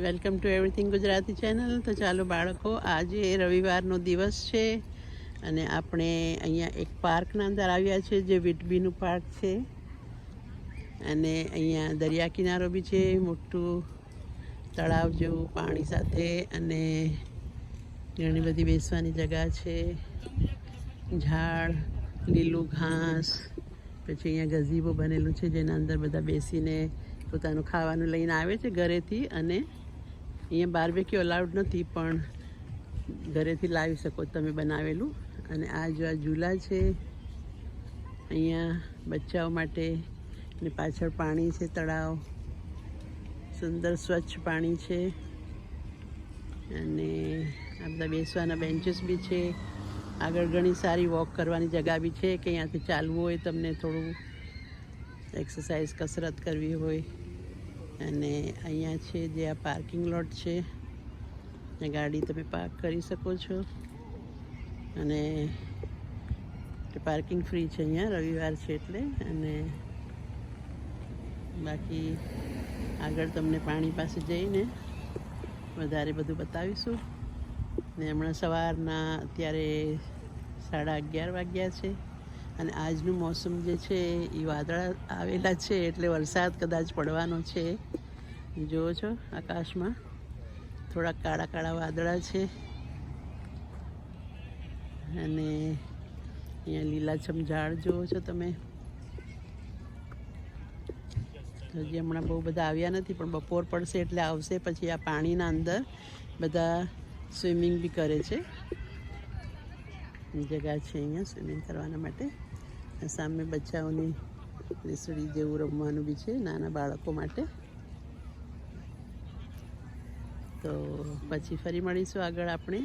Welcome to everything Gujarati channel. તો ચાલો બાળકો, આજે રવિવારનો દિવસ છે અને આપણે અહીંયા એક પાર્કના અંદર આવ્યા છે જે વિટબીનું પાર્ક છે. અને અહીંયા દરિયા કિનારો બી છે, મોટું તળાવ જેવું પાણી સાથે, અને ઘણી બધી બેસવાની જગ્યા છે, ઝાડ, લીલું ઘાસ, પછી અહીંયા ગઝીબો બનેલું છે જેના અંદર બધા બેસીને પોતાનું ખાવાનું લઈને આવે છે ઘરેથી. અને અહીંયા બાર્બેક્યુ અલાઉડ નથી, પણ ઘરેથી લાવી શકો તમે બનાવેલું. અને આ જો આ ઝૂલા છે અહીંયા બચ્ચાઓ માટે, ને પાછળ પાણી છે, તળાવ, સુંદર સ્વચ્છ પાણી છે. અને આ બધા બેસવાના બેન્ચીસ બી છે. આગળ ઘણી સારી વોક કરવાની જગ્યા બી છે કે અહીંયાથી ચાલવું હોય, તમને થોડું એક્સરસાઇઝ કસરત કરવી હોય. અને અહીંયા છે જે આ પાર્કિંગ લોટ છે, ગાડી તમે પાર્ક કરી શકો છો. અને પાર્કિંગ ફ્રી છે અહીંયા, રવિવાર છે એટલે. અને બાકી આગળ તમને પાણી પાસે જઈને વધારે બધું બતાવીશું. ને હમણાં સવારના અત્યારે 11:30 વાગ્યા છે. અને આજનું મોસમ જે છે એ વાદળા આવેલા છે, એટલે વરસાદ કદાચ પડવાનો છે. જુઓ છો આકાશમાં થોડા કાળા કાળા વાદળા છે. અને અહીંયા લીલાછમ ઝાડ જુઓ છો તમે. હજી હમણાં બહુ બધા આવ્યા નથી, પણ બપોર પડશે એટલે આવશે. પછી આ પાણીના અંદર બધા સ્વિમિંગ બી કરે છે. જગ્યા છે અહીંયા સ્વિમિંગ કરવાના માટે. સામે બચ્ચાઓની લીસડી જેવું રમવાનું બી છે નાના બાળકો માટે. તો પછી ફરી મળીશું આગળ આપણે.